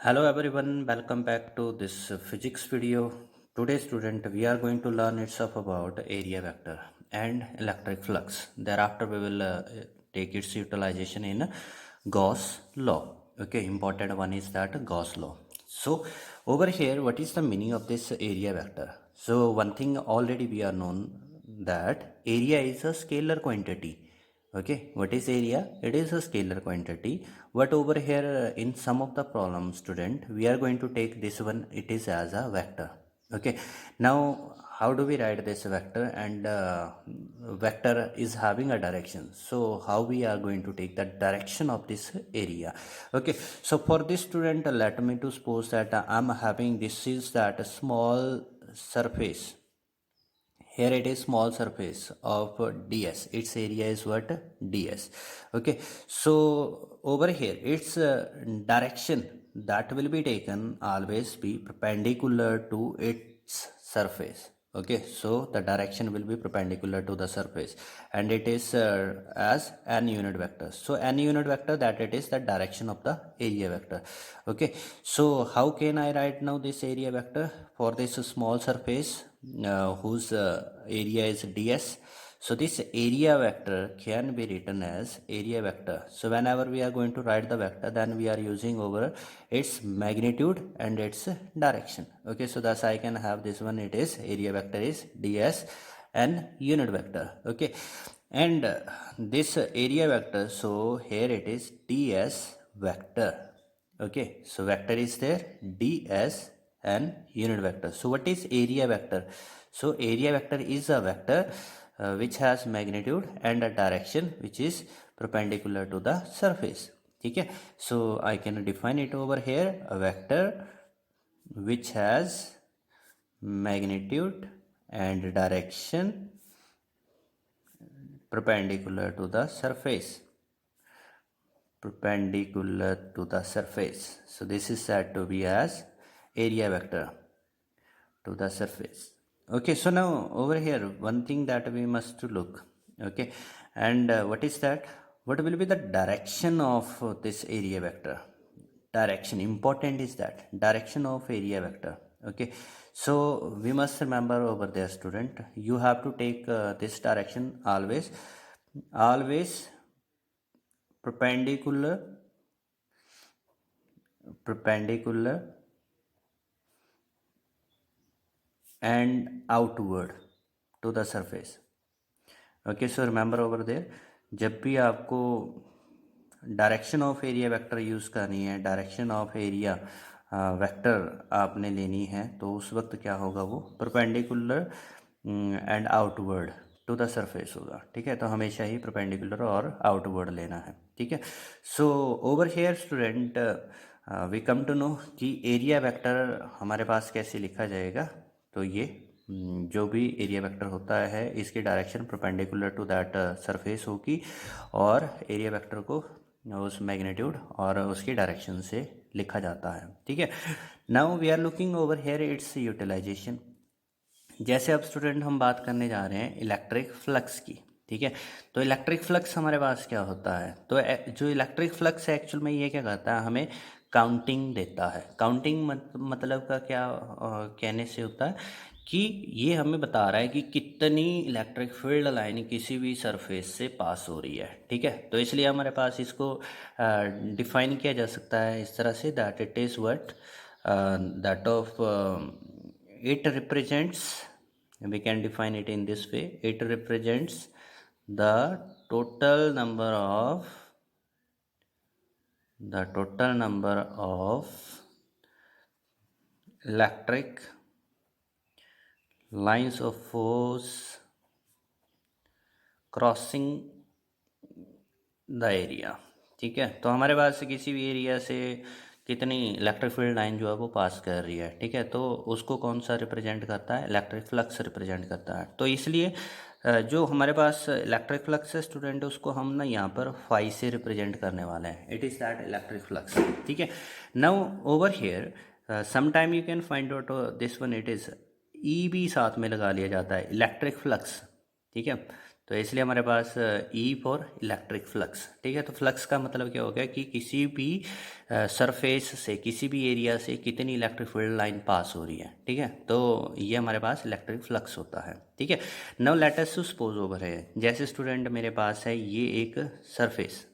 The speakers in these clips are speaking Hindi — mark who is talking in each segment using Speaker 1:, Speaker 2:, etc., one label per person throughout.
Speaker 1: Hello everyone, welcome back to this physics video. Today student we are going to learn itself about area vector and electric flux. Thereafter we will take its utilization in Gauss law. Okay, important one is that Gauss law. So over here what is the meaning of this area vector? So one thing already we are known that area is a scalar quantity. Okay, what is area? It is a scalar quantity. But over here in some of the problems, student, we are going to take this one, it is as a vector. Okay, now how do we write this vector? And vector is having a direction. So how we are going to take the direction of this area? Okay, so for this student, let me to suppose that I'm having this is that small surface. Here it is small surface of ds, its area is what? Ds. Okay, so over here its direction that will be taken always be perpendicular to its surface. Okay, so the direction will be perpendicular to the surface and it is as n unit vector. So n unit vector, that it is the direction of the area vector. Okay, so how can I write now this area vector for this small surface whose area is ds? So this area vector can be written as area vector. So whenever we are going to write the vector, then we are using over its magnitude and its direction. Okay, so thus I can have this one, it is area vector is ds and unit vector. Okay, and this area vector, so here it is ds vector. Okay, so vector is there ds and unit vector. So what is area vector? So area vector is a vector which has magnitude and a direction which is perpendicular to the surface. Okay, so I can define it over here, a vector which has magnitude and direction perpendicular to the surface. Perpendicular to the surface. So this is said to be as area vector to the surface. Okay, so now over here one thing that we must look. Okay, and what is that? What will be the direction of this area vector? Direction, important is that direction of area vector. Okay, so we must remember over there, student, you have to take this direction always perpendicular and outward to the surface. Okay, so remember over there, जब भी आपको direction of area vector use करनी है, डायरेक्शन ऑफ एरिया वेक्टर आपने लेनी है, तो उस वक्त क्या होगा, वो perpendicular and outward to the surface होगा. ठीक है, तो हमेशा ही परपेंडिकुलर और आउटवर्ड लेना है. ठीक है, so over here student we come to know कि एरिया वेक्टर हमारे पास कैसे लिखा जाएगा. तो ये जो भी एरिया वेक्टर होता है इसकी direction perpendicular to that surface होगी और एरिया वेक्टर को उस मैग्नीट्यूड और उसकी डायरेक्शन से लिखा जाता है. ठीक है, now we are looking over here its utilisation. जैसे अब स्टूडेंट हम बात करने जा रहे हैं इलेक्ट्रिक फ्लक्स की. ठीक है, तो इलेक्ट्रिक फ्लक्स हमारे पास क्या होता है? तो जो इलेक्ट्रिक फ्लक्स है एक्चुअल में ये क्या करता है, हमें काउंटिंग देता है. काउंटिंग मतलब का क्या कहने से होता है कि ये हमें बता रहा है कि कितनी इलेक्ट्रिक फील्ड लाइन किसी भी सरफेस से पास हो रही है. ठीक है, तो इसलिए हमारे पास इसको डिफाइन किया जा सकता है इस तरह से, that it is what that of it represents, we can define it in this way, it represents the total number of electric lines of force crossing the area. ठीक है, तो हमारे पास किसी भी एरिया से कितनी इलेक्ट्रिक फील्ड लाइन जो है वो पास कर रही है. ठीक है, तो उसको कौन सा रिप्रेजेंट करता है? इलेक्ट्रिक फ्लक्स रिप्रेजेंट करता है. तो इसलिए जो हमारे पास इलेक्ट्रिक फ्लक्स है स्टूडेंट, उसको हम ना यहाँ पर फाई से रिप्रेजेंट करने वाले हैं. It is that electric flux. ठीक है, now over here some time you can find out this one, it is E भी साथ में लगा लिया जाता है, इलेक्ट्रिक फ्लक्स. ठीक है, तो इसलिए हमारे पास ई फॉर इलेक्ट्रिक फ्लक्स, ठीक है। तो फ्लक्स का मतलब क्या हो गया कि किसी भी सरफेस से, किसी भी एरिया से कितनी इलेक्ट्रिक फील्ड लाइन पास हो रही है, ठीक है। तो ये हमारे पास इलेक्ट्रिक फ्लक्स होता है, ठीक है। Now let us suppose over है, जैसे स्टूडेंट मेरे पास है ये एक सरफेस,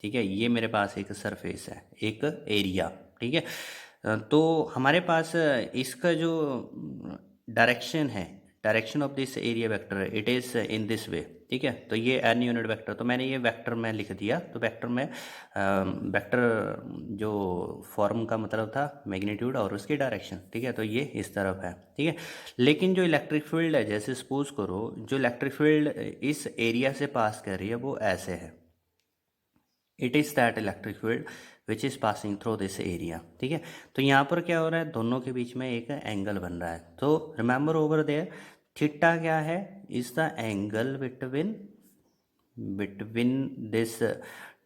Speaker 1: ठीक है, ये मेरे पास एक सरफेस है, एक एरिया, ठीक है। तो हमारे पास इसका जो डायरेक्शन है, direction of this area vector, it is in this way, ठीक है। तो ये एन यूनिट वेक्टर, तो मैंने ये वेक्टर में लिख दिया। तो वेक्टर में वेक्टर जो फॉर्म का मतलब था मैग्नीट्यूड और उसकी डायरेक्शन, ठीक है। तो ये इस तरफ है, ठीक है। लेकिन जो इलेक्ट्रिक फील्ड है, जैसे सपोज करो जो इलेक्ट्रिक फील्ड इस एरिया से पास कर रही है वो ऐसे है, it is that electric field which is passing through this area, ठीक है। तो यहाँ पर क्या हो रहा है, दोनों के बीच में एक एंगल बन रहा है। तो रिमेंबर ओवर देयर थीटा क्या है, is the angle between this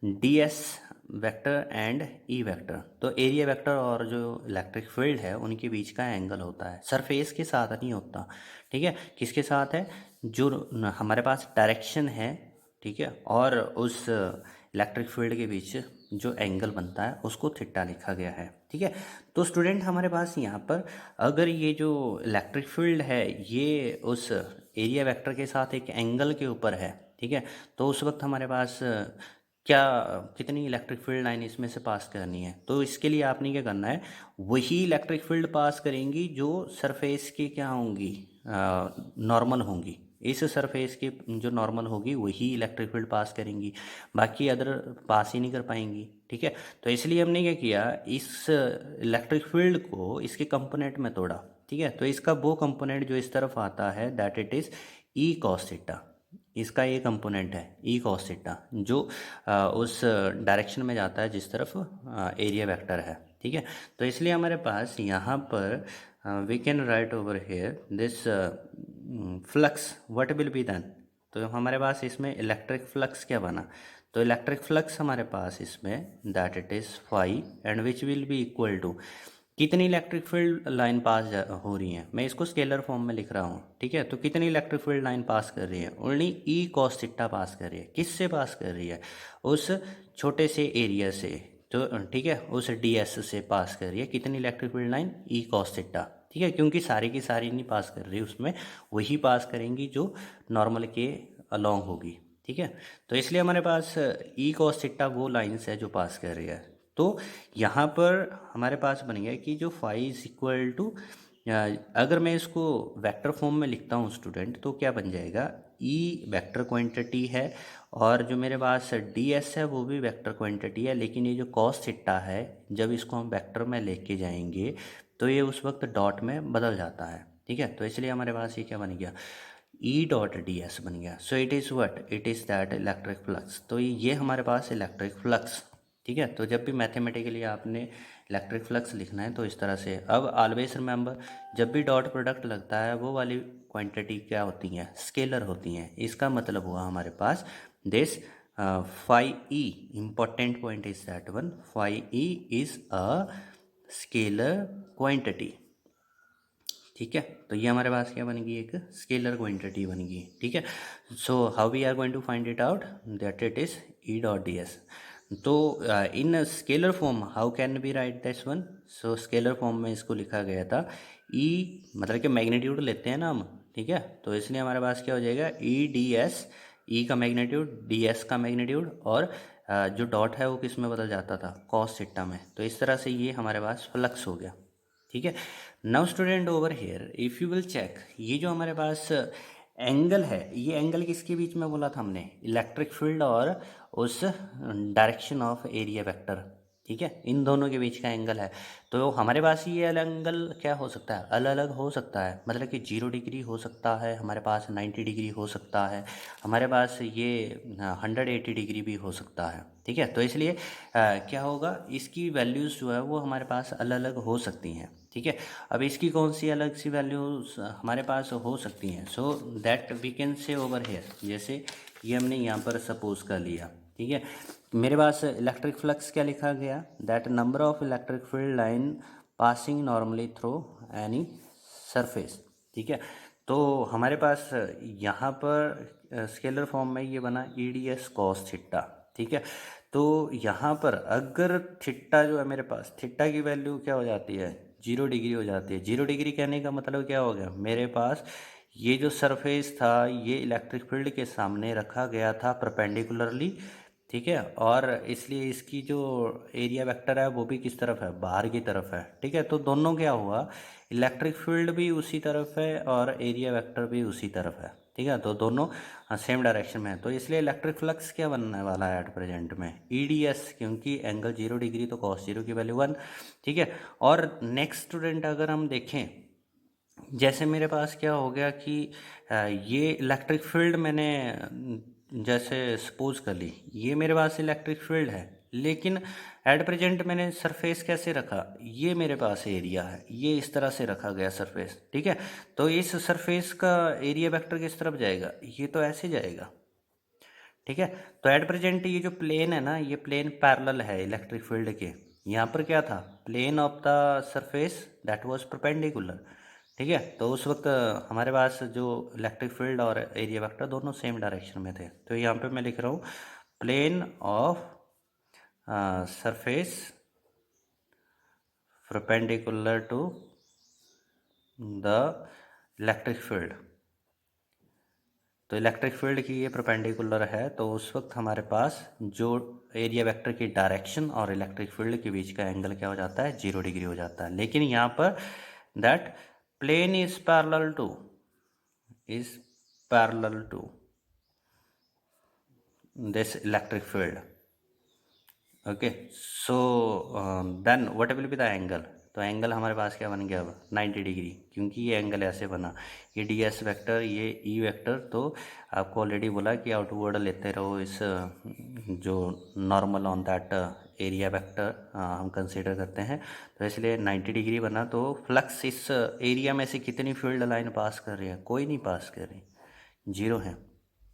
Speaker 1: D S vector and E vector. तो एरिया वेक्टर और जो इलेक्ट्रिक फील्ड है उनके बीच का एंगल होता है, सरफेस के साथ नहीं होता, ठीक है। किसके साथ है, जो हमारे पास डायरेक्शन है, ठीक है, और उस इलेक्ट्रिक फील्ड के बीच जो एंगल बनता है उसको थीटा लिखा गया है, ठीक है। तो स्टूडेंट हमारे पास यहाँ पर अगर ये जो इलेक्ट्रिक फील्ड है ये उस एरिया वेक्टर के साथ एक एंगल के ऊपर है, ठीक है, तो उस वक्त हमारे पास क्या कितनी इलेक्ट्रिक फील्ड लाइन इसमें से पास करनी है। तो इसके लिए आपने क्या करना है, वही इलेक्ट्रिक फील्ड पास करेंगी जो सरफेस की क्या होंगी, नॉर्मल होंगी। इस सरफेस की जो नॉर्मल होगी वही इलेक्ट्रिक फील्ड पास करेंगी, बाकी अदर पास ही नहीं कर पाएंगी, ठीक है। तो इसलिए हमने क्या किया, इस इलेक्ट्रिक फील्ड को इसके कंपोनेंट में तोड़ा, ठीक है। तो इसका वो कंपोनेंट जो इस तरफ आता है that it is E cos theta, इसका ये कंपोनेंट है ई कॉस थीटा, जो उस डायरेक्शन में जाता है जिस तरफ एरिया वेक्टर है, ठीक है। तो इसलिए हमारे पास यहाँ पर we can write over here this flux what will be done. तो हमारे पास इसमें इलेक्ट्रिक फ्लक्स क्या बना, तो इलेक्ट्रिक फ्लक्स हमारे पास इसमें that it is phi and which will be equal to कितनी इलेक्ट्रिक फील्ड लाइन पास हो रही है, मैं इसको स्केलर फॉर्म में लिख रहा हूँ, ठीक है। तो कितनी इलेक्ट्रिक फील्ड लाइन पास कर रही है, ओनली ई कॉस थीटा पास कर रही है। किससे पास कर रही है, उस छोटे से एरिया से, तो ठीक है, उस डी एस से पास कर रही है कितनी electric field line, E cos theta, ठीक है। क्योंकि सारी की सारी नहीं पास कर रही, उसमें वही पास करेंगी जो नॉर्मल के अलॉन्ग होगी, ठीक है। तो इसलिए हमारे पास ई कॉस थीटा वो लाइन्स है जो पास कर रही है। तो यहाँ पर हमारे पास बन गया कि जो फाई इज इक्वल टू, अगर मैं इसको वेक्टर फॉर्म में लिखता हूँ स्टूडेंट, तो क्या बन जाएगा, ई वेक्टर क्वांटिटी है और जो मेरे पास डी एस है वो भी वेक्टर क्वांटिटी है, लेकिन ये जो कॉस थीटा है जब इसको हम वेक्टर में लेके जाएंगे तो ये उस वक्त डॉट में बदल जाता है, ठीक है। तो इसलिए हमारे पास ये क्या बन गया, ई डॉट डी एस बन गया। So it is what, it is that electric flux. तो ये हमारे पास इलेक्ट्रिक फ्लक्स, ठीक है। तो जब भी मैथमेटिकली आपने इलेक्ट्रिक फ्लक्स लिखना है तो इस तरह से। अब ऑलवेज रिमेंबर, जब भी डॉट प्रोडक्ट लगता है वो वाली क्वांटिटी क्या होती हैं, स्केलर होती हैं। इसका मतलब हुआ हमारे पास this phi E, important point is that one, phi E is a scalar quantity, ठीक है। तो ये हमारे पास क्या बनेगी, एक स्केलर क्वांटिटी बनेगी, ठीक है। So how we are going to find it out, that it is E dot D S. तो in scalar form how can be write this one, so scalar form में इसको लिखा गया था ई, मतलब कि मैग्नीट्यूड लेते हैं ना हम, ठीक है। तो इसलिए हमारे पास क्या हो जाएगा, ई डी एस, ई का मैग्नीट्यूड, डी एस का मैग्नीट्यूड, और जो डॉट है वो किस में बदल जाता था, कॉस थीटा में। तो इस तरह से ये हमारे पास फ्लक्स हो गया, ठीक है। Now student over here if you will check, ये जो हमारे पास एंगल है, ये एंगल किसके बीच में बोला था हमने, इलेक्ट्रिक फील्ड और उस डायरेक्शन ऑफ एरिया वेक्टर, ठीक है, इन दोनों के बीच का एंगल है। तो हमारे पास ये एंगल क्या हो सकता है, अलग अलग हो सकता है, मतलब कि 0 डिग्री हो सकता है, हमारे पास 90 डिग्री हो सकता है, हमारे पास ये 180 डिग्री भी हो सकता है, ठीक है। तो इसलिए क्या होगा, इसकी वैल्यूज़ जो है वो हमारे पास अलग अलग हो सकती हैं, ठीक है। अब इसकी कौन सी अलग सी वैल्यूज़ हमारे पास हो सकती हैं, so that we can say over here, जैसे ये हमने यहाँ पर सपोज कर लिया, ठीक है। मेरे पास इलेक्ट्रिक फ्लक्स क्या लिखा गया, that number of electric field line passing normally through any surface, ठीक है। तो हमारे पास यहाँ पर स्केलर फॉर्म में ये बना E D S cos theta, ठीक है। तो यहाँ पर अगर थीटा जो है मेरे पास, थीटा की वैल्यू क्या हो जाती है, 0 डिग्री हो जाती है। 0 डिग्री कहने का मतलब क्या हो गया, मेरे पास ये जो सरफेस था ये इलेक्ट्रिक फील्ड के सामने रखा गया था परपेंडिकुलरली, ठीक है। और इसलिए इसकी जो एरिया वेक्टर है वो भी किस तरफ है, बाहर की तरफ है, ठीक है। तो दोनों क्या हुआ, इलेक्ट्रिक फील्ड भी उसी तरफ है और एरिया वेक्टर भी उसी तरफ है, ठीक है। तो दोनों सेम डायरेक्शन में है, तो इसलिए इलेक्ट्रिक फ्लक्स क्या बनने वाला है एट प्रेजेंट में, ई डी एस, क्योंकि एंगल 0 डिग्री तो कॉस 0 की वैल्यू 1, ठीक है। और नेक्स्ट स्टूडेंट अगर हम देखें, जैसे मेरे पास क्या हो गया कि ये इलेक्ट्रिक फील्ड मैंने जैसे सपोज कर ली, ये मेरे पास इलेक्ट्रिक फील्ड है, लेकिन एट प्रेजेंट मैंने सरफेस कैसे रखा, ये मेरे पास एरिया है, ये इस तरह से रखा गया सरफेस, ठीक है। तो इस सरफेस का एरिया वेक्टर किस तरफ जाएगा, ये तो ऐसे जाएगा, ठीक है। तो एट प्रेजेंट ये जो प्लेन है ना, ये प्लेन पैरेलल है इलेक्ट्रिक फील्ड के। यहाँ पर क्या था, plane of the surface that was perpendicular, ठीक है। तो उस वक्त हमारे पास जो इलेक्ट्रिक फील्ड और एरिया वेक्टर दोनों सेम डायरेक्शन में थे। तो यहाँ पे मैं लिख रहा हूँ plane of surface perpendicular to the electric field. तो इलेक्ट्रिक फील्ड की ये परपेंडिकुलर है, तो उस वक्त हमारे पास जो एरिया वेक्टर की डायरेक्शन और इलेक्ट्रिक फील्ड के बीच का एंगल क्या हो जाता है, 0 डिग्री हो जाता है। लेकिन यहाँ पर that plane is parallel to this electric field, okay. So then what will be the angle, तो एंगल हमारे पास क्या बन गया अब, 90 डिग्री, क्योंकि ये एंगल ऐसे बना, ये डी एस वैक्टर, ये ई वैक्टर। तो आपको ऑलरेडी बोला कि आउटवर्ड लेते रहो इस जो normal on that area vector हम कंसीडर करते हैं। तो इसलिए 90 डिग्री बना। तो फ्लक्स इस एरिया में से कितनी फील्ड लाइन पास कर रही है, कोई नहीं पास कर रही, 0 है,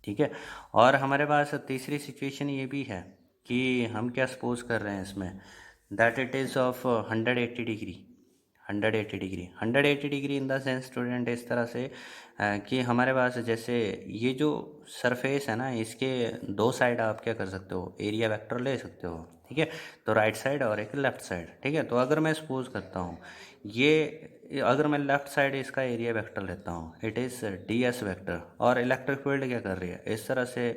Speaker 1: ठीक है। और हमारे पास तीसरी सिचुएशन ये भी है कि हम क्या सपोज कर रहे हैं इसमें, that it is of 180 degree, 180 degree in the sense student इस तरह से कि हमारे पास जैसे ये जो सरफेस है ना, इसके दो साइड आप क्या कर सकते हो, एरिया वेक्टर ले सकते हो, ठीक है। तो राइट साइड और एक लेफ्ट साइड, ठीक है। तो अगर मैं सपोज करता हूँ ये, अगर मैं लेफ्ट साइड इसका एरिया वेक्टर लेता हूँ, it is D S vector, और इलेक्ट्रिक फील्ड क्या कर रही है, इस तरह से